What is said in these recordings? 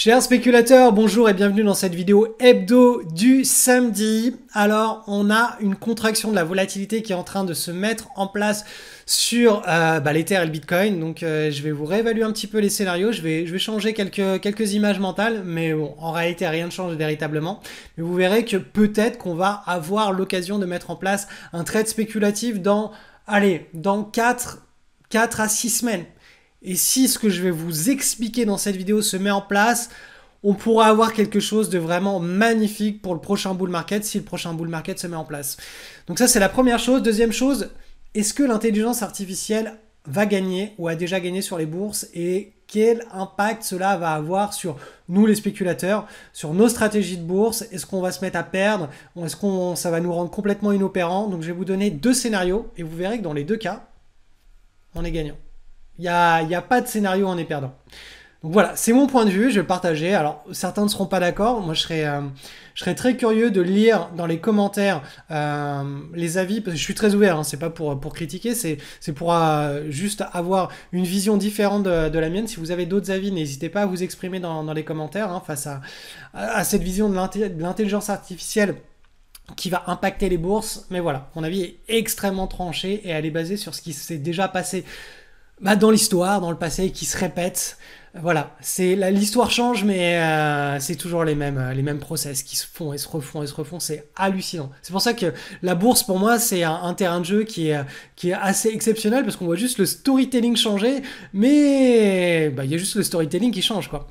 Chers spéculateurs, bonjour et bienvenue dans cette vidéo hebdo du samedi. Alors, on a une contraction de la volatilité qui est en train de se mettre en place sur l'Ether et le Bitcoin. Donc, je vais vous réévaluer un petit peu les scénarios. Je vais changer quelques images mentales, mais bon, en réalité, rien ne change véritablement. Mais vous verrez que peut-être qu'on va avoir l'occasion de mettre en place un trade spéculatif dans 4 à 6 semaines. Et si ce que je vais vous expliquer dans cette vidéo se met en place, on pourra avoir quelque chose de vraiment magnifique pour le prochain bull market si le prochain bull market se met en place. Donc ça, c'est la première chose. Deuxième chose, est-ce que l'intelligence artificielle va gagner ou a déjà gagné sur les bourses et quel impact cela va avoir sur nous les spéculateurs, sur nos stratégies de bourse? Est-ce qu'on va se mettre à perdre ou est-ce que ça va nous rendre complètement inopérants? Donc je vais vous donner deux scénarios et vous verrez que dans les deux cas, on est gagnant. Il n'y a pas de scénario où on est perdant. Donc voilà, c'est mon point de vue, je vais le partager. Alors, certains ne seront pas d'accord. Moi, je serais très curieux de lire dans les commentaires les avis, parce que je suis très ouvert, hein, c'est pas pour critiquer, c'est pour juste avoir une vision différente de la mienne. Si vous avez d'autres avis, n'hésitez pas à vous exprimer dans les commentaires hein, face à cette vision de l'intelligence artificielle qui va impacter les bourses. Mais voilà, mon avis est extrêmement tranché et elle est basée sur ce qui s'est déjà passé dans l'histoire, dans le passé, qui se répète. Voilà, l'histoire change, mais c'est toujours les mêmes process qui se font et se refont et se refont. C'est hallucinant. C'est pour ça que la bourse, pour moi, c'est un terrain de jeu qui est assez exceptionnel parce qu'on voit juste le storytelling changer, mais il y a juste le storytelling qui change, quoi.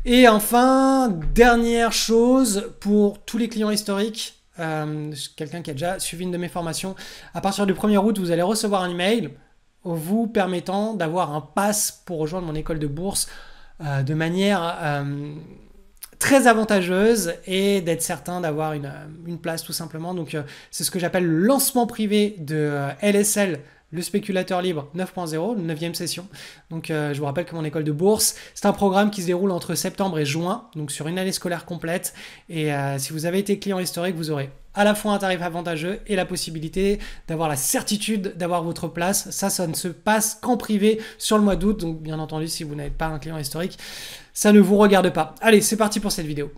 Et enfin, dernière chose pour tous les clients historiques. Quelqu'un qui a déjà suivi une de mes formations, à partir du 1er août, vous allez recevoir un email vous permettant d'avoir un pass pour rejoindre mon école de bourse de manière très avantageuse et d'être certain d'avoir une place tout simplement. Donc c'est ce que j'appelle le lancement privé de LSL, le spéculateur libre 9.0, la 9e session. Donc je vous rappelle que mon école de bourse, c'est un programme qui se déroule entre septembre et juin, donc sur une année scolaire complète. Et si vous avez été client historique, vous aurez à la fois un tarif avantageux et la possibilité d'avoir la certitude d'avoir votre place. Ça ne se passe qu'en privé sur le mois d'août. Donc bien entendu, si vous n'êtes pas un client historique, ça ne vous regarde pas. Allez, c'est parti pour cette vidéo.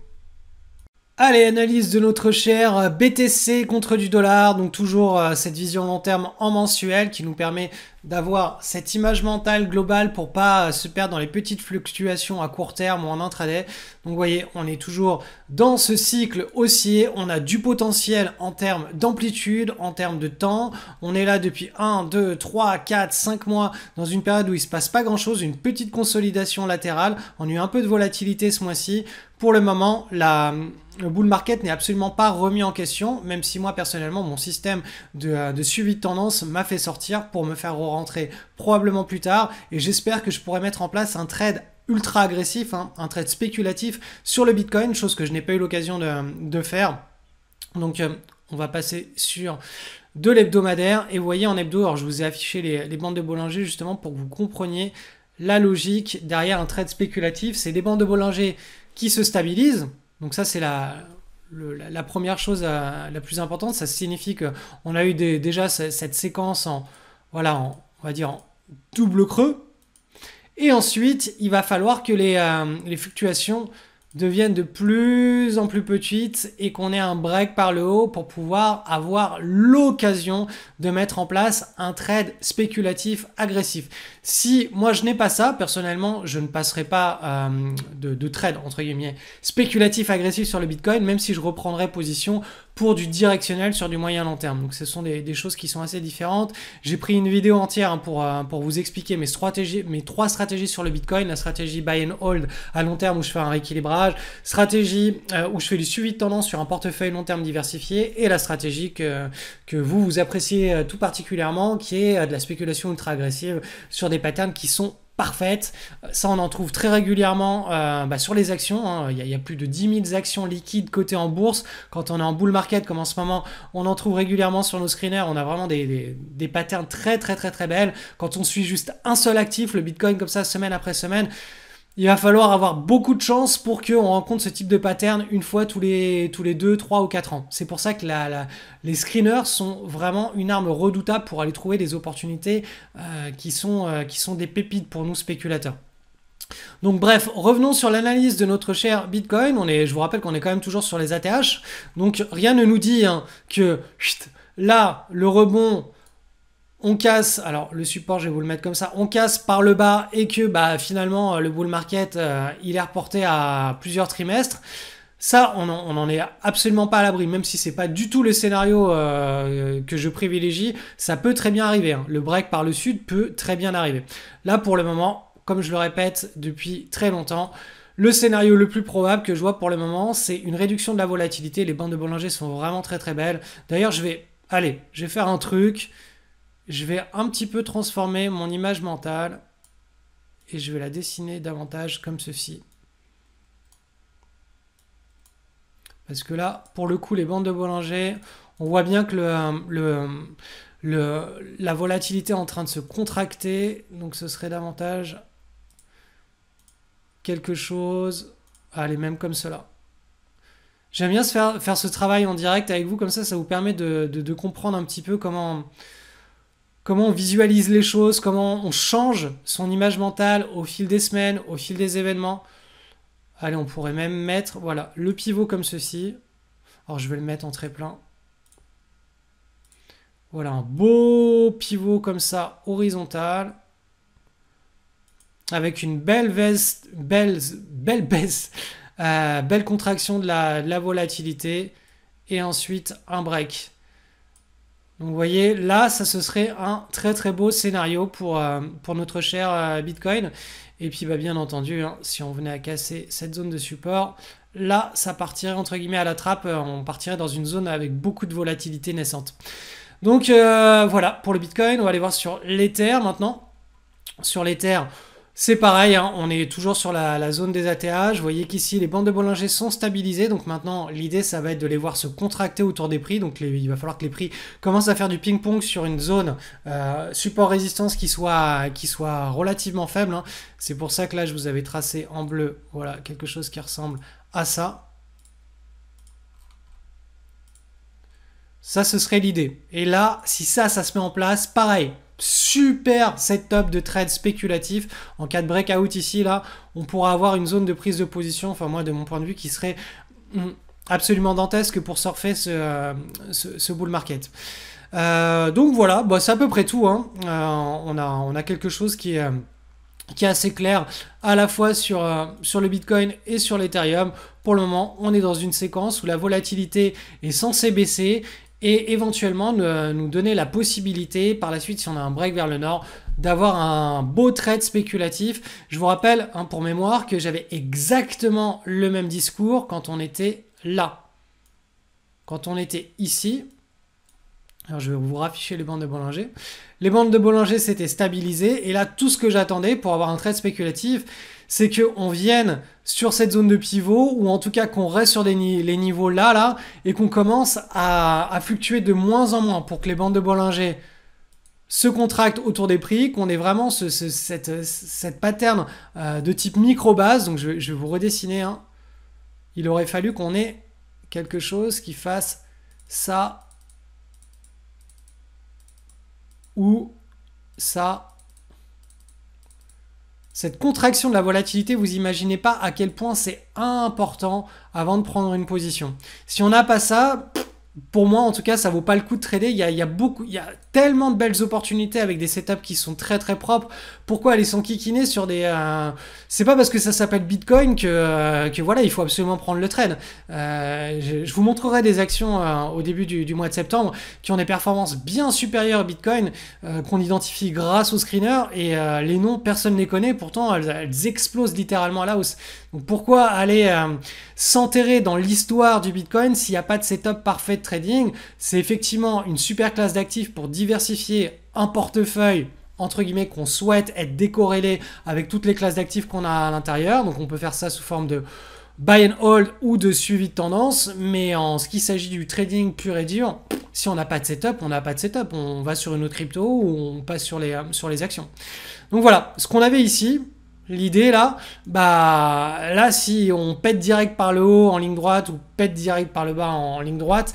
Allez, analyse de notre cher BTC contre du dollar, donc toujours cette vision long terme en mensuel qui nous permet d'avoir cette image mentale globale pour pas se perdre dans les petites fluctuations à court terme ou en intraday. Donc vous voyez, on est toujours dans ce cycle haussier, on a du potentiel en termes d'amplitude, en termes de temps. On est là depuis 1, 2, 3, 4, 5 mois dans une période où il se passe pas grand chose, une petite consolidation latérale. On a eu un peu de volatilité ce mois-ci. Pour le moment, le bull market n'est absolument pas remis en question, même si moi personnellement mon système de suivi de tendance m'a fait sortir pour me faire rentrer probablement plus tard, et j'espère que je pourrai mettre en place un trade ultra agressif, hein, un trade spéculatif sur le Bitcoin, chose que je n'ai pas eu l'occasion de faire. Donc on va passer sur de l'hebdomadaire, et vous voyez en hebdo, alors je vous ai affiché les bandes de Bollinger justement pour que vous compreniez la logique derrière un trade spéculatif. C'est des bandes de Bollinger qui se stabilisent. Donc ça, c'est la première chose la plus importante. Ça signifie qu'on a eu déjà cette séquence on va dire en double creux. Et ensuite, il va falloir que les fluctuations deviennent de plus en plus petites et qu'on ait un break par le haut pour pouvoir avoir l'occasion de mettre en place un trade spéculatif agressif. Si moi je n'ai pas ça, personnellement, je ne passerai pas de trade entre guillemets spéculatif agressif sur le Bitcoin, même si je reprendrai position pour du directionnel sur du moyen long terme. Donc ce sont des choses qui sont assez différentes. J'ai pris une vidéo entière hein, pour vous expliquer mes trois stratégies sur le Bitcoin. La stratégie buy and hold à long terme où je fais un rééquilibrage, stratégie où je fais du suivi de tendance sur un portefeuille long terme diversifié, et la stratégie que vous appréciez tout particulièrement, qui est de la spéculation ultra agressive sur des patterns qui sont parfaite. Ça, on en trouve très régulièrement sur les actions. Hein. Il y a plus de 10 000 actions liquides cotées en bourse. Quand on est en bull market, comme en ce moment, on en trouve régulièrement sur nos screeners. On a vraiment des patterns très, très, très, très belles. Quand on suit juste un seul actif, le Bitcoin, comme ça, semaine après semaine, il va falloir avoir beaucoup de chance pour qu'on rencontre ce type de pattern une fois tous les 2, 3 ou 4 ans. C'est pour ça que les screeners sont vraiment une arme redoutable pour aller trouver des opportunités qui sont des pépites pour nous spéculateurs. Donc bref, revenons sur l'analyse de notre cher Bitcoin. Je vous rappelle qu'on est quand même toujours sur les ATH. Donc rien ne nous dit hein, que là, le rebond, on casse. Alors le support, je vais vous le mettre comme ça. On casse par le bas et que bah, finalement, le bull market, il est reporté à plusieurs trimestres. Ça, on n'en est absolument pas à l'abri, même si c'est pas du tout le scénario que je privilégie. Ça peut très bien arriver. Hein. Le break par le sud peut très bien arriver. Là, pour le moment, comme je le répète depuis très longtemps, le scénario le plus probable que je vois pour le moment, c'est une réduction de la volatilité. Les bandes de Bollinger sont vraiment très très belles. D'ailleurs, je vais faire un truc. Je vais un petit peu transformer mon image mentale et je vais la dessiner davantage comme ceci. Parce que là, pour le coup, les bandes de Bollinger, on voit bien que la volatilité est en train de se contracter. Donc ce serait davantage quelque chose... Allez, même comme cela. J'aime bien faire ce travail en direct avec vous, comme ça vous permet de comprendre un petit peu comment on visualise les choses, comment on change son image mentale au fil des semaines, au fil des événements. Allez, on pourrait même mettre, voilà, le pivot comme ceci. Alors, je vais le mettre en très plein. Voilà, un beau pivot comme ça, horizontal. Avec une belle baisse, belle contraction de la volatilité. Et ensuite, un break. Donc, vous voyez, là, ça, ce serait un très, très beau scénario pour notre cher Bitcoin. Et puis, bah, bien entendu, hein, si on venait à casser cette zone de support, là, ça partirait, entre guillemets, à la trappe. On partirait dans une zone avec beaucoup de volatilité naissante. Donc, voilà, pour le Bitcoin. On va aller voir sur l'Ether maintenant. Sur l'Ether... C'est pareil, hein, on est toujours sur la zone des ATH. Vous voyez qu'ici, les bandes de Bollinger sont stabilisées. Donc maintenant, l'idée, ça va être de les voir se contracter autour des prix. Donc il va falloir que les prix commencent à faire du ping-pong sur une zone support-résistance qui soit relativement faible. Hein. C'est pour ça que là, je vous avais tracé en bleu, voilà, quelque chose qui ressemble à ça. Ça, ce serait l'idée. Et là, si ça se met en place, pareil. Super setup de trade spéculatif. En cas de breakout ici, là, on pourra avoir une zone de prise de position, enfin moi de mon point de vue, qui serait absolument dantesque pour surfer ce bull market. Donc voilà, bah, c'est à peu près tout. Hein. On a quelque chose qui est assez clair à la fois sur le Bitcoin et sur l'Ethereum. Pour le moment, on est dans une séquence où la volatilité est censée baisser et éventuellement nous donner la possibilité, par la suite, si on a un break vers le nord, d'avoir un beau trade spéculatif. Je vous rappelle, hein, pour mémoire, que j'avais exactement le même discours quand on était là. Quand on était ici. Alors, je vais vous rafficher les bandes de Bollinger. Les bandes de Bollinger s'étaient stabilisées. Et là, tout ce que j'attendais pour avoir un trade spéculatif, c'est qu'on vienne sur cette zone de pivot, ou en tout cas qu'on reste sur les niveaux là, et qu'on commence à fluctuer de moins en moins pour que les bandes de Bollinger se contractent autour des prix, qu'on ait vraiment cette pattern de type micro-base. Donc je vais vous redessiner. Hein. Il aurait fallu qu'on ait quelque chose qui fasse ça ou ça. Cette contraction de la volatilité, vous imaginez pas à quel point c'est important avant de prendre une position. Si on n'a pas ça, pour moi en tout cas, ça vaut pas le coup de trader. Il y a tellement de belles opportunités avec des setups qui sont très très propres. Pourquoi aller s'enquiquiner sur des... C'est pas parce que ça s'appelle Bitcoin que voilà, il faut absolument prendre le trade. Je vous montrerai des actions au début du mois de septembre qui ont des performances bien supérieures à Bitcoin, qu'on identifie grâce au screener, et les noms, personne ne les connaît, pourtant elles explosent littéralement à la hausse. Donc pourquoi aller s'enterrer dans l'histoire du Bitcoin s'il n'y a pas de setup parfait de trading? C'est effectivement une super classe d'actifs pour diversifier un portefeuille entre guillemets qu'on souhaite être décorrélé avec toutes les classes d'actifs qu'on a à l'intérieur. Donc on peut faire ça sous forme de buy and hold ou de suivi de tendance, mais en ce qui s'agit du trading pur et dur, si on n'a pas de setup, on n'a pas de setup. On va sur une autre crypto ou on passe sur les actions. Donc voilà, ce qu'on avait ici, l'idée là, bah là si on pète direct par le haut en ligne droite ou pète direct par le bas en ligne droite,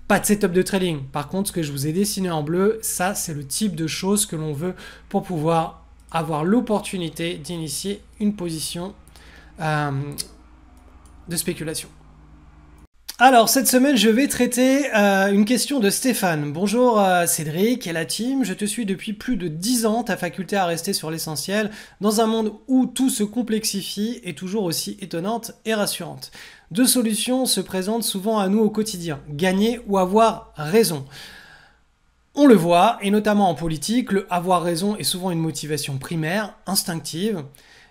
pas de setup de trading. Par contre, ce que je vous ai dessiné en bleu, ça c'est le type de choses que l'on veut pour pouvoir avoir l'opportunité d'initier une position de spéculation. Alors, cette semaine, je vais traiter une question de Stéphane. Bonjour Cédric et la team, je te suis depuis plus de 10 ans, ta faculté à rester sur l'essentiel, dans un monde où tout se complexifie, est toujours aussi étonnante et rassurante. Deux solutions se présentent souvent à nous au quotidien, gagner ou avoir raison. On le voit, et notamment en politique, le avoir raison est souvent une motivation primaire, instinctive.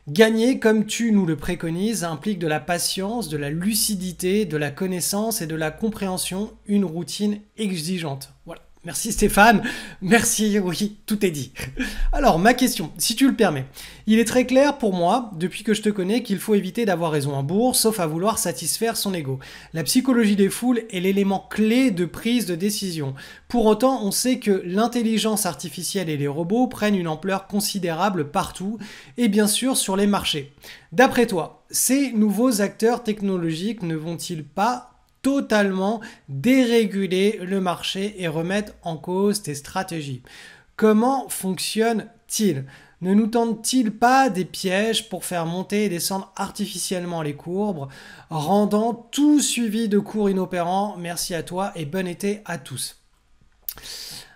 Gagner, comme tu nous le préconises, implique de la patience, de la lucidité, de la connaissance et de la compréhension, une routine exigeante. Voilà. Merci Stéphane, merci, oui, tout est dit. Alors, ma question, si tu le permets. Il est très clair pour moi, depuis que je te connais, qu'il faut éviter d'avoir raison en bourse, sauf à vouloir satisfaire son ego. La psychologie des foules est l'élément clé de prise de décision. Pour autant, on sait que l'intelligence artificielle et les robots prennent une ampleur considérable partout, et bien sûr sur les marchés. D'après toi, ces nouveaux acteurs technologiques ne vont-ils pas totalement déréguler le marché et remettre en cause tes stratégies? Comment fonctionne-t-il? Ne nous tente-t-il pas des pièges pour faire monter et descendre artificiellement les courbes, rendant tout suivi de cours inopérants? Merci à toi et bon été à tous.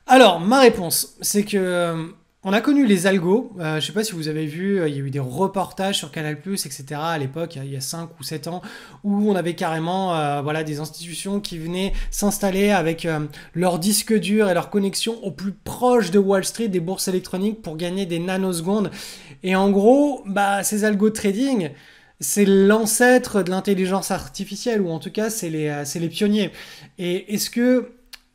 Alors, ma réponse, c'est que on a connu les algos. Je ne sais pas si vous avez vu, il y a eu des reportages sur Canal+, etc. à l'époque, il y a 5 ou 7 ans, où on avait carrément voilà, des institutions qui venaient s'installer avec leur disque dur et leur connexion au plus proche de Wall Street, des bourses électroniques, pour gagner des nanosecondes. Et en gros, ces algos de trading, c'est l'ancêtre de l'intelligence artificielle, ou en tout cas, c'est les pionniers. Et est-ce que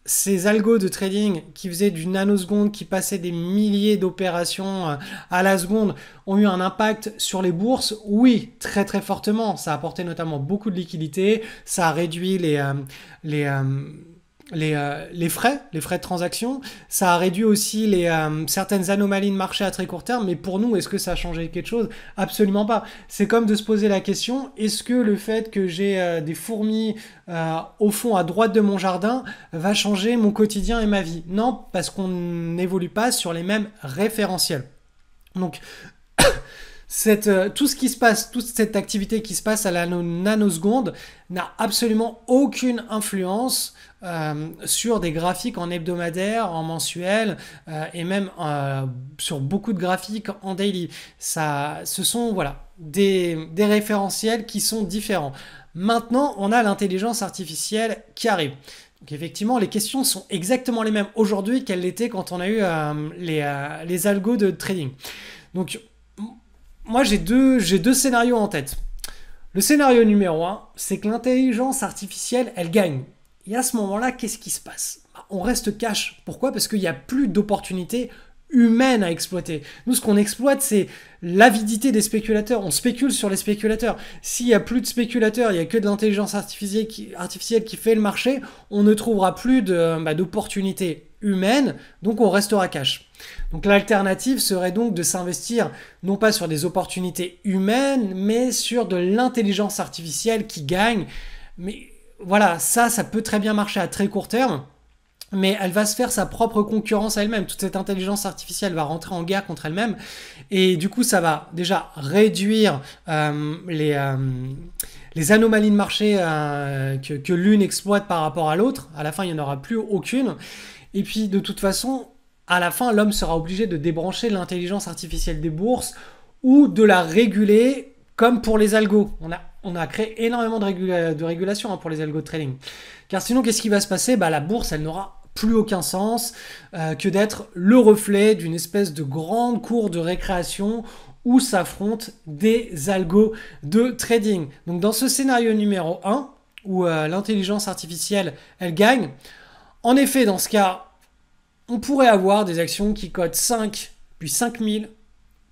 ces algos de trading qui faisaient du nanoseconde, qui passaient des milliers d'opérations à la seconde, ont eu un impact sur les bourses? Oui, très très fortement. Ça a apporté notamment beaucoup de liquidités, ça a réduit les frais de transaction, ça a réduit aussi certaines anomalies de marché à très court terme, mais pour nous, est-ce que ça a changé quelque chose? Absolument pas. C'est comme de se poser la question, est-ce que le fait que j'ai des fourmis au fond à droite de mon jardin va changer mon quotidien et ma vie? Non, parce qu'on n'évolue pas sur les mêmes référentiels. Donc, tout ce qui se passe, toute cette activité qui se passe à la nanoseconde n'a absolument aucune influence sur des graphiques en hebdomadaire, en mensuel et même sur beaucoup de graphiques en daily. Ce sont voilà, des référentiels qui sont différents. Maintenant, on a l'intelligence artificielle qui arrive. Donc effectivement, les questions sont exactement les mêmes aujourd'hui qu'elles l'étaient quand on a eu les algos de trading. Donc, moi, j'ai deux scénarios en tête. Le scénario numéro 1, c'est que l'intelligence artificielle, elle gagne. Et à ce moment-là, qu'est-ce qui se passe? On reste cash. Pourquoi? Parce qu'il n'y a plus d'opportunités humaines à exploiter. Nous, ce qu'on exploite, c'est l'avidité des spéculateurs. On spécule sur les spéculateurs. S'il n'y a plus de spéculateurs, il n'y a que de l'intelligence artificielle qui fait le marché, on ne trouvera plus d'opportunités humaines, donc on restera cash. Donc l'alternative serait donc de s'investir non pas sur des opportunités humaines, mais sur de l'intelligence artificielle qui gagne. Mais voilà, ça peut très bien marcher à très court terme, mais elle va se faire sa propre concurrence à elle-même. Toute cette intelligence artificielle va rentrer en guerre contre elle-même, et du coup ça va déjà réduire les anomalies de marché que l'une exploite par rapport à l'autre. À la fin, il n'y en aura plus aucune. Et puis de toute façon, à la fin, l'homme sera obligé de débrancher l'intelligence artificielle des bourses ou de la réguler comme pour les algos. On a créé énormément de régulation pour les algos de trading. Car sinon, qu'est-ce qui va se passer? La bourse, elle n'aura plus aucun sens que d'être le reflet d'une espèce de grande cour de récréation où s'affrontent des algos de trading. Donc dans ce scénario numéro 1, où l'intelligence artificielle, elle gagne, en effet, dans ce cas, on pourrait avoir des actions qui cotent 5, puis 5000,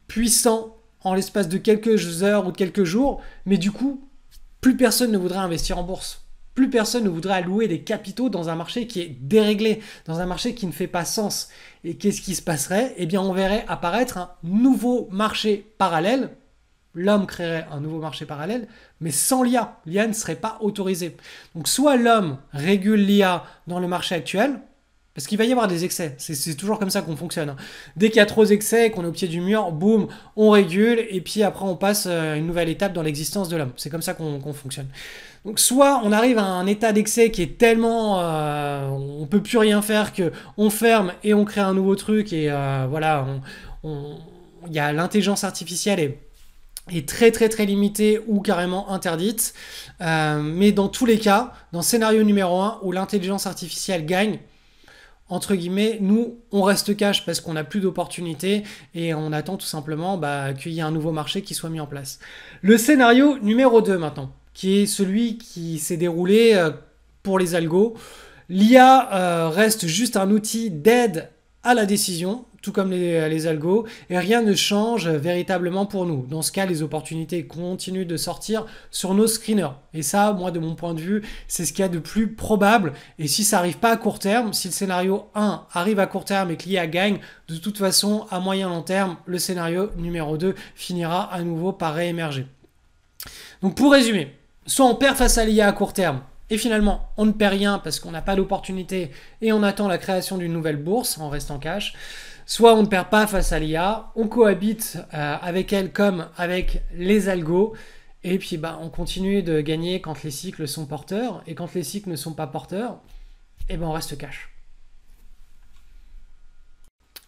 puis 100 en l'espace de quelques heures ou de quelques jours, mais du coup, plus personne ne voudrait investir en bourse. Plus personne ne voudrait allouer des capitaux dans un marché qui est déréglé, dans un marché qui ne fait pas sens. Et qu'est-ce qui se passerait? Eh bien, on verrait apparaître un nouveau marché parallèle. L'homme créerait un nouveau marché parallèle, mais sans l'IA. L'IA ne serait pas autorisée. Donc, soit l'homme régule l'IA dans le marché actuel, Parce qu'il va y avoir des excès, c'est toujours comme ça qu'on fonctionne, hein. Dès qu'il y a trop d'excès, qu'on est au pied du mur, boum, on régule, et puis après on passe à une nouvelle étape dans l'existence de l'homme. C'est comme ça qu'on fonctionne. Donc soit on arrive à un état d'excès qui est tellement... on peut plus rien faire, que on ferme et on crée un nouveau truc, et voilà, il y a l'intelligence artificielle est très très très limitée ou carrément interdite. Mais dans tous les cas, dans le scénario numéro 1 où l'intelligence artificielle gagne, entre guillemets, nous, on reste cash parce qu'on n'a plus d'opportunités et on attend tout simplement qu'il y ait un nouveau marché qui soit mis en place. Le scénario numéro 2 maintenant, qui est celui qui s'est déroulé pour les algos. L'IA reste juste un outil d'aide à la décision, tout comme les algos, et rien ne change véritablement pour nous. Dans ce cas, les opportunités continuent de sortir sur nos screeners. Et ça, moi, de mon point de vue, c'est ce qu'il y a de plus probable. Et si ça n'arrive pas à court terme, si le scénario 1 arrive à court terme et que l'IA gagne, de toute façon, à moyen long terme, le scénario numéro 2 finira à nouveau par réémerger. Donc pour résumer, soit on perd face à l'IA à court terme, et finalement, on ne perd rien parce qu'on n'a pas d'opportunité et on attend la création d'une nouvelle bourse en restant cash. Soit on ne perd pas face à l'IA, on cohabite avec elle comme avec les algos, et puis on continue de gagner quand les cycles sont porteurs, et quand les cycles ne sont pas porteurs, on reste cash.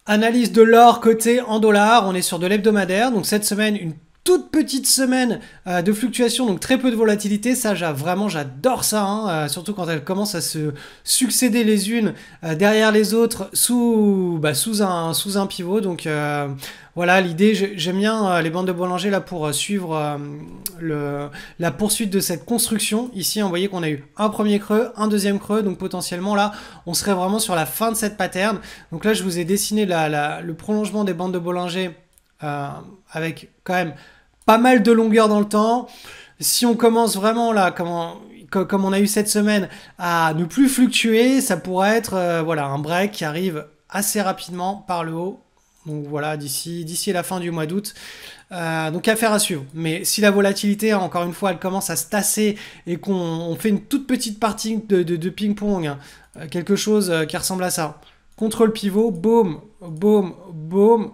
Analyse de l'or coté en dollars, on est sur de l'hebdomadaire, donc cette semaine, une toute petite semaine de fluctuation, donc très peu de volatilité. Ça, j'adore ça, hein, surtout quand elles commencent à se succéder les unes derrière les autres sous un pivot. Donc voilà, l'idée, j'aime bien les bandes de Bollinger là pour suivre la poursuite de cette construction. Ici, vous voyez qu'on a eu un premier creux, un deuxième creux, donc potentiellement là, on serait vraiment sur la fin de cette pattern. Donc là, je vous ai dessiné le prolongement des bandes de Bollinger avec quand même pas mal de longueur dans le temps. Si on commence vraiment là, comme on a eu cette semaine, à ne plus fluctuer, ça pourrait être un break qui arrive assez rapidement par le haut. Donc voilà, d'ici la fin du mois d'août. Donc affaire à suivre. Mais si la volatilité, encore une fois, elle commence à se tasser et qu'on fait une toute petite partie de ping-pong, quelque chose qui ressemble à ça. Contrôle pivot, boum, boum, boum.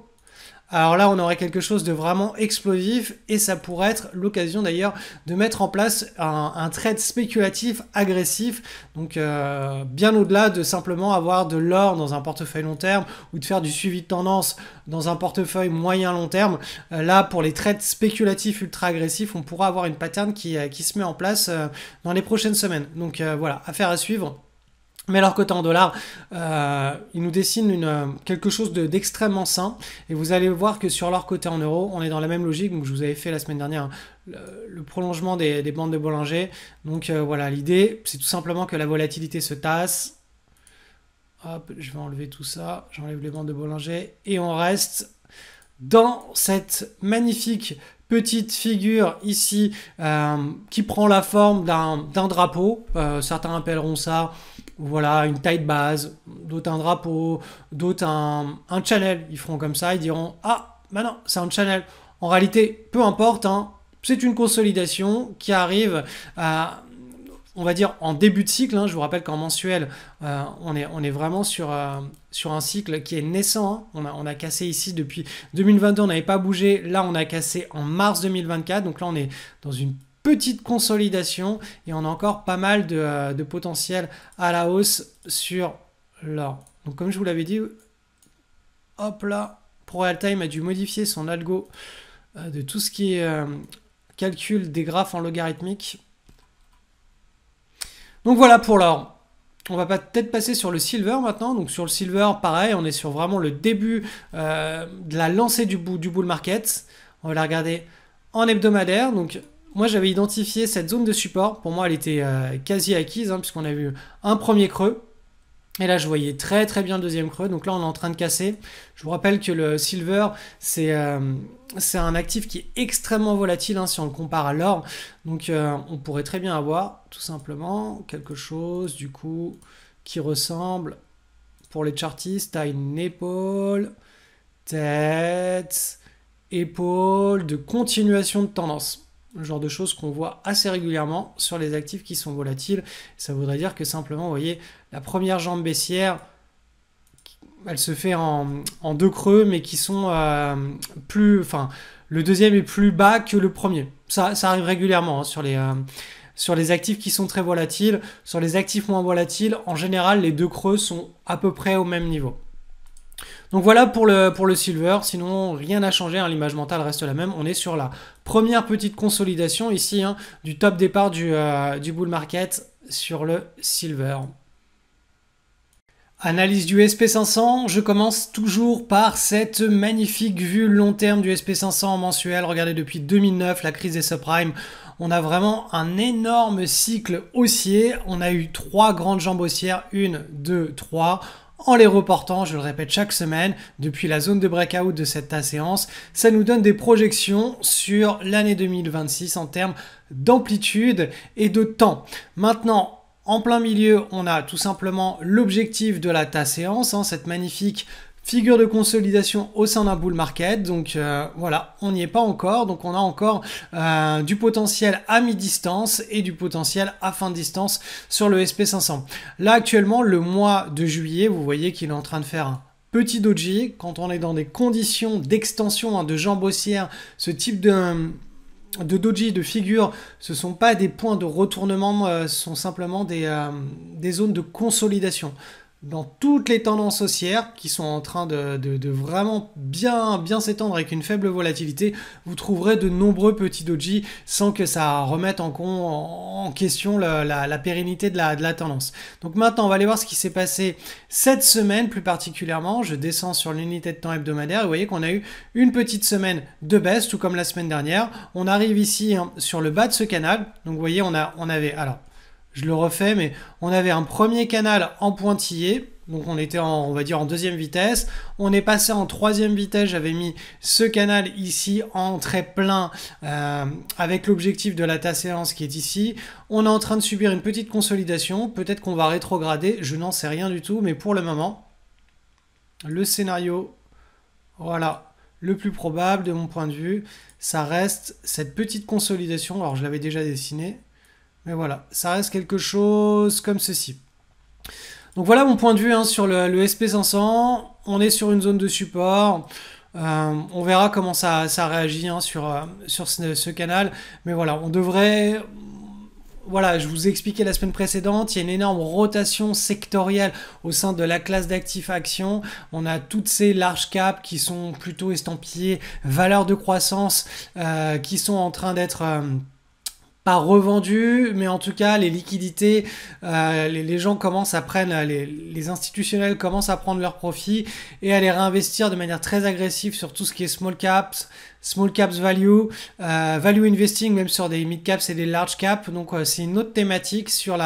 Alors là, on aurait quelque chose de vraiment explosif et ça pourrait être l'occasion d'ailleurs de mettre en place un trade spéculatif agressif. Donc bien au-delà de simplement avoir de l'or dans un portefeuille long terme ou de faire du suivi de tendance dans un portefeuille moyen long terme. Là, pour les trades spéculatifs ultra agressifs, on pourra avoir une pattern qui se met en place dans les prochaines semaines. Donc voilà, affaire à suivre. Mais leur coté en dollars, ils nous dessinent quelque chose d'extrêmement sain. Et vous allez voir que sur leur coté en euros, on est dans la même logique. Donc je vous avais fait la semaine dernière le prolongement des bandes de Bollinger. Donc voilà, l'idée, c'est tout simplement que la volatilité se tasse. Hop, je vais enlever tout ça. J'enlève les bandes de Bollinger. Et on reste dans cette magnifique petite figure ici qui prend la forme d'un drapeau. Certains appelleront ça... Voilà, une taille de base, d'autres un drapeau, d'autres un channel. Ils feront comme ça, ils diront « Ah, non, c'est un channel ». En réalité, peu importe, hein, c'est une consolidation qui arrive on va dire, en début de cycle. Hein. Je vous rappelle qu'en mensuel, on est vraiment sur un cycle qui est naissant. Hein. On a cassé ici depuis 2022, on n'avait pas bougé. Là, on a cassé en mars 2024. Donc là, on est dans une petite consolidation et on a encore pas mal de potentiel à la hausse sur l'or. Donc comme je vous l'avais dit, hop là, ProRealTime a dû modifier son algo de tout ce qui est calcul des graphes en logarithmique. Donc voilà pour l'or. On va peut-être passer sur le silver maintenant. Donc sur le silver, pareil, on est sur vraiment le début de la lancée du bull market. On va la regarder en hebdomadaire. Donc moi, j'avais identifié cette zone de support. Pour moi, elle était quasi acquise, hein, puisqu'on a vu un premier creux. Et là, je voyais très très bien le deuxième creux. Donc là, on est en train de casser. Je vous rappelle que le silver, c'est un actif qui est extrêmement volatile hein, si on le compare à l'or. Donc, on pourrait très bien avoir tout simplement quelque chose du coup qui ressemble, pour les chartistes, à une épaule, tête, épaule, de continuation de tendance. Le genre de choses qu'on voit assez régulièrement sur les actifs qui sont volatiles. Ça voudrait dire que simplement, vous voyez, la première jambe baissière elle se fait en deux creux, mais qui sont plus... Enfin, le deuxième est plus bas que le premier. Ça arrive régulièrement hein, sur les actifs qui sont très volatiles. Sur les actifs moins volatiles, en général, les deux creux sont à peu près au même niveau. Donc voilà pour le silver, sinon rien n'a changé, hein, l'image mentale reste la même. On est sur la première petite consolidation ici hein, du top départ du bull market sur le silver. Analyse du SP500, je commence toujours par cette magnifique vue long terme du SP500 en mensuel. Regardez, depuis 2009, la crise des subprimes, on a vraiment un énorme cycle haussier. On a eu 3 grandes jambes haussières, 1, 2, 3. En les reportant, je le répète chaque semaine, depuis la zone de breakout de cette séance, ça nous donne des projections sur l'année 2026 en termes d'amplitude et de temps. Maintenant, en plein milieu, on a tout simplement l'objectif de la séance, hein, cette magnifique figure de consolidation au sein d'un bull market. Donc voilà, on n'y est pas encore. Donc on a encore du potentiel à mi-distance et du potentiel à fin de distance sur le SP500. Là actuellement, le mois de juillet, vous voyez qu'il est en train de faire un petit doji. Quand on est dans des conditions d'extension hein, de jambes haussières, ce type de doji, de figure, ce ne sont pas des points de retournement, ce sont simplement des zones de consolidation. Dans toutes les tendances haussières qui sont en train de vraiment bien s'étendre avec une faible volatilité, vous trouverez de nombreux petits doji sans que ça remette en question la pérennité de la tendance. Donc maintenant, on va aller voir ce qui s'est passé cette semaine plus particulièrement. Je descends sur l'unité de temps hebdomadaire et vous voyez qu'on a eu une petite semaine de baisse, tout comme la semaine dernière. On arrive ici hein, sur le bas de ce canal. Donc vous voyez, on avait... Alors, je le refais, mais on avait un premier canal en pointillé. Donc on était on va dire en deuxième vitesse. On est passé en troisième vitesse. J'avais mis ce canal ici en très plein avec l'objectif de la séance qui est ici. On est en train de subir une petite consolidation. Peut-être qu'on va rétrograder. Je n'en sais rien du tout. Mais pour le moment, le scénario, voilà, le plus probable de mon point de vue, ça reste cette petite consolidation. Alors je l'avais déjà dessiné. Mais voilà, ça reste quelque chose comme ceci. Donc voilà mon point de vue hein, sur le SP500. On est sur une zone de support. On verra comment ça réagit hein, sur ce canal. Mais voilà, on devrait... Voilà, je vous ai expliqué la semaine précédente, il y a une énorme rotation sectorielle au sein de la classe d'actifs actions. On a toutes ces large caps qui sont plutôt estampillées valeurs de croissance qui sont en train d'être... pas revendu, mais en tout cas les liquidités, les gens commencent à prendre, les institutionnels commencent à prendre leurs profits et à les réinvestir de manière très agressive sur tout ce qui est small caps value, value investing, même sur des mid caps et des large caps. Donc c'est une autre thématique sur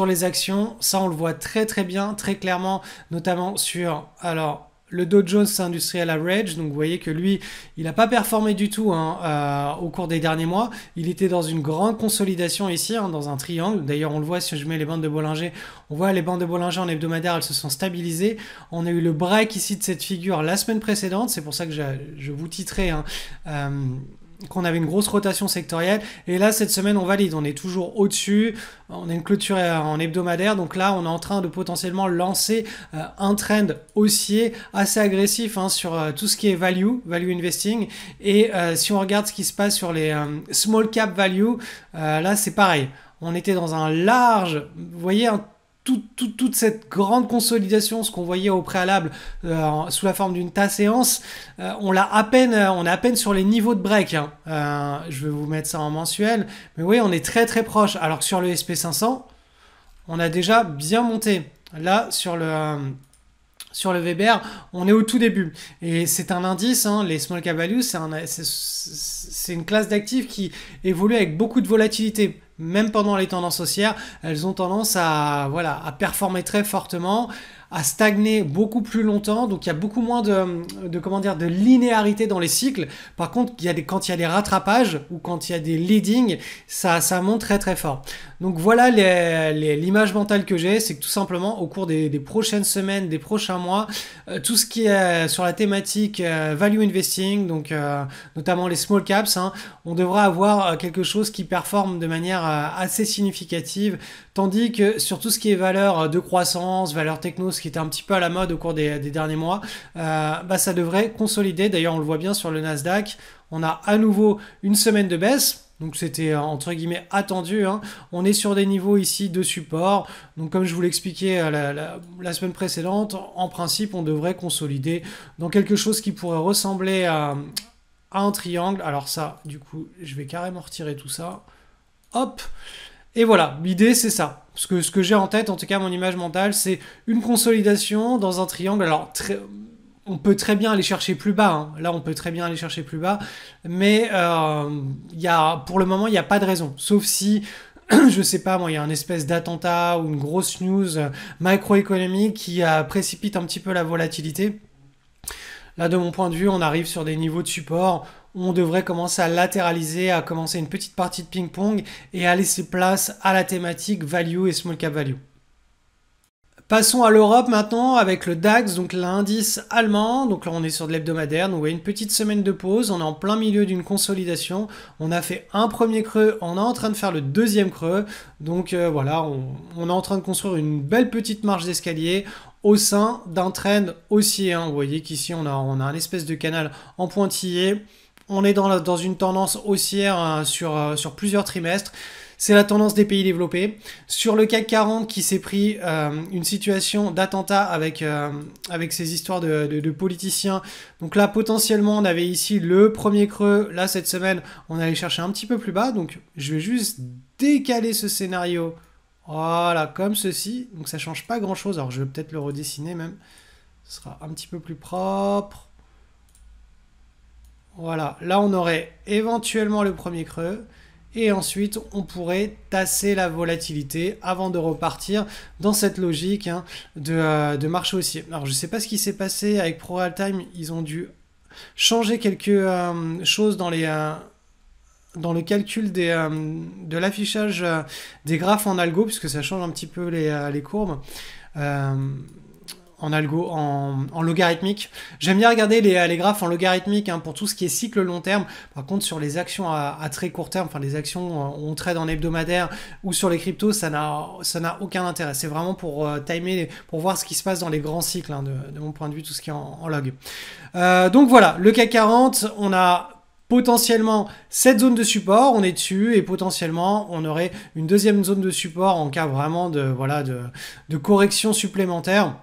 les actions. Ça on le voit très bien, très clairement, notamment sur le Dow Jones Industrial Average. Donc vous voyez que lui, il n'a pas performé du tout hein, au cours des derniers mois. Il était dans une grande consolidation ici, hein, dans un triangle. D'ailleurs, on le voit si je mets les bandes de Bollinger. On voit les bandes de Bollinger en hebdomadaire, elles se sont stabilisées. On a eu le break ici de cette figure la semaine précédente. C'est pour ça que je vous titrais hein, qu'on avait une grosse rotation sectorielle. Et là, cette semaine, on valide. On est toujours au-dessus. On a une clôture en hebdomadaire. Donc là, on est en train de potentiellement lancer un trend haussier assez agressif hein, sur tout ce qui est value investing. Et si on regarde ce qui se passe sur les small cap value, là, c'est pareil. On était dans un large... Vous voyez, toute cette grande consolidation, ce qu'on voyait au préalable sous la forme d'une séance, on est à peine sur les niveaux de break. Hein. Je vais vous mettre ça en mensuel, mais oui, on est très proche. Alors que sur le SP500, on a déjà bien monté. Là, sur le Weber, on est au tout début. Et c'est un indice, hein, les small cap value, c'est une classe d'actifs qui évolue avec beaucoup de volatilité. Même pendant les tendances haussières, elles ont tendance à performer très fortement, à stagner beaucoup plus longtemps. Donc il y a beaucoup moins de linéarité dans les cycles. Par contre, quand il y a des rattrapages ou quand il y a des leading, ça monte très fort. Donc voilà l'image mentale que j'ai, c'est que tout simplement au cours des prochaines semaines, des prochains mois, tout ce qui est sur la thématique value investing, donc notamment les small caps, hein, on devra avoir quelque chose qui performe de manière assez significative, tandis que sur tout ce qui est valeur de croissance, valeur techno, ce qui était un petit peu à la mode au cours des derniers mois, bah, ça devrait consolider. D'ailleurs, on le voit bien sur le Nasdaq. On a à nouveau une semaine de baisse. Donc c'était entre guillemets attendu, hein. On est sur des niveaux ici de support. Donc comme je vous l'expliquais la semaine précédente, en principe on devrait consolider dans quelque chose qui pourrait ressembler à un triangle. Alors ça, du coup, je vais carrément retirer tout ça. Hop. Et voilà, l'idée c'est ça. Ce que j'ai en tête, en tout cas mon image mentale, c'est une consolidation dans un triangle. Alors on peut très bien aller chercher plus bas, hein. Là, on peut très bien aller chercher plus bas. Mais pour le moment, il n'y a pas de raison. Sauf si, je sais pas, moi, il y a un espèce d'attentat ou une grosse news macroéconomique qui précipite un petit peu la volatilité. Là, de mon point de vue, on arrive sur des niveaux de support où on devrait commencer à latéraliser, à commencer une petite partie de ping-pong et à laisser place à la thématique value et small cap value. Passons à l'Europe maintenant avec le DAX, donc l'indice allemand. Donc là, on est sur de l'hebdomadaire. Donc, vous voyez une petite semaine de pause. On est en plein milieu d'une consolidation. On a fait un premier creux. On est en train de faire le deuxième creux. Donc voilà, on est en train de construire une belle petite marche d'escalier au sein d'un trend haussier, hein. Vous voyez qu'ici, on a un espèce de canal en pointillé. On est dans une tendance haussière, hein, sur plusieurs trimestres. C'est la tendance des pays développés. Sur le CAC 40 qui s'est pris une situation d'attentat avec ces histoires de politiciens. Donc là, potentiellement, on avait ici le premier creux. Là, cette semaine, on allait chercher un petit peu plus bas. Donc, je vais juste décaler ce scénario. Voilà, comme ceci. Donc, ça ne change pas grand-chose. Alors, je vais peut-être le redessiner même. Ce sera un petit peu plus propre. Voilà, là, on aurait éventuellement le premier creux. Et ensuite, on pourrait tasser la volatilité avant de repartir dans cette logique, hein, de marché haussier. Alors, je ne sais pas ce qui s'est passé avec ProRealTime. Ils ont dû changer quelque chose dans le calcul de l'affichage des graphes en algo, puisque ça change un petit peu les courbes. En algo, en logarithmique. J'aime bien regarder les graphes en logarithmique, hein, pour tout ce qui est cycle long terme. Par contre, sur les actions à très court terme, enfin les actions où on trade en hebdomadaire ou sur les cryptos, ça n'a aucun intérêt. C'est vraiment pour timer, pour voir ce qui se passe dans les grands cycles, hein, de mon point de vue, tout ce qui est en log. Donc voilà, le CAC 40, on a potentiellement cette zone de support, on est dessus, et potentiellement on aurait une deuxième zone de support en cas vraiment de correction supplémentaire.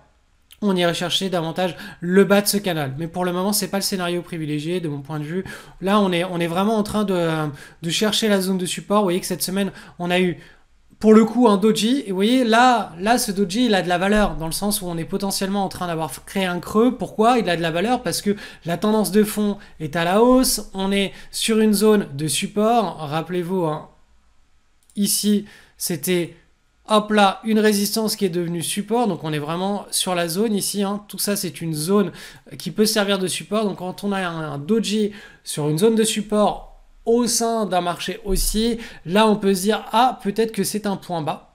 On irait chercher davantage le bas de ce canal. Mais pour le moment, c'est pas le scénario privilégié de mon point de vue. Là, on est vraiment en train de chercher la zone de support. Vous voyez que cette semaine, on a eu pour le coup un doji. Et vous voyez, là, ce doji, il a de la valeur dans le sens où on est potentiellement en train d'avoir créé un creux. Pourquoi il a de la valeur? Parce que la tendance de fond est à la hausse. On est sur une zone de support. Rappelez-vous, hein, ici, c'était... Hop là, une résistance qui est devenue support. Donc on est vraiment sur la zone ici, hein. Tout ça, c'est une zone qui peut servir de support. Donc quand on a un doji sur une zone de support au sein d'un marché haussier, là on peut se dire, ah, peut-être que c'est un point bas.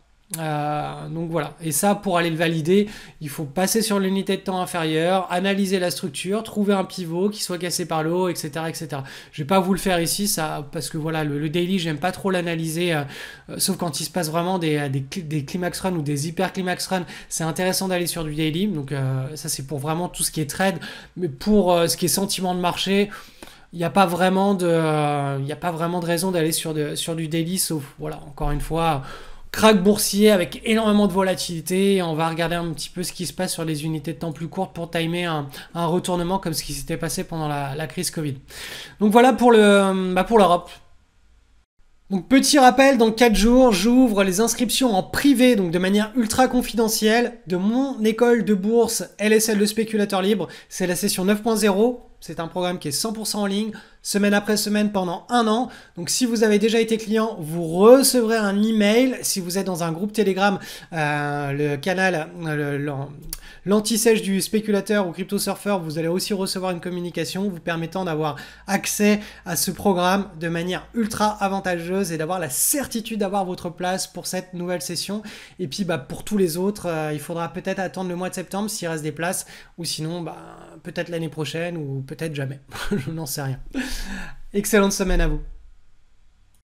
Donc voilà, et ça, pour aller le valider, il faut passer sur l'unité de temps inférieure, analyser la structure, trouver un pivot qui soit cassé par le haut, etc., etc. Je vais pas vous le faire ici, ça, parce que voilà, le daily, j'aime pas trop l'analyser, sauf quand il se passe vraiment des climax run ou des hyper climax run. C'est intéressant d'aller sur du daily. Donc ça, c'est pour vraiment tout ce qui est trade, mais pour ce qui est sentiment de marché, il n'y a pas vraiment de raison d'aller sur du daily, sauf, voilà, encore une fois, crack boursier avec énormément de volatilité. On va regarder un petit peu ce qui se passe sur les unités de temps plus courtes pour timer un retournement comme ce qui s'était passé pendant la crise Covid. Donc voilà pour l'Europe. Donc petit rappel, dans 4 jours, j'ouvre les inscriptions en privé, donc de manière ultra confidentielle, de mon école de bourse LSL de spéculateur libre. C'est la session 9.0. C'est un programme qui est 100% en ligne, semaine après semaine pendant 1 an. Donc si vous avez déjà été client, vous recevrez un email. Si vous êtes dans un groupe Telegram, le canal, l'anti-sèche du spéculateur ou crypto surfer, vous allez aussi recevoir une communication vous permettant d'avoir accès à ce programme de manière ultra avantageuse et d'avoir la certitude d'avoir votre place pour cette nouvelle session. Et puis pour tous les autres, il faudra peut-être attendre le mois de septembre s'il reste des places, ou sinon peut-être l'année prochaine ou peut-être jamais. Je n'en sais rien. Excellente semaine à vous.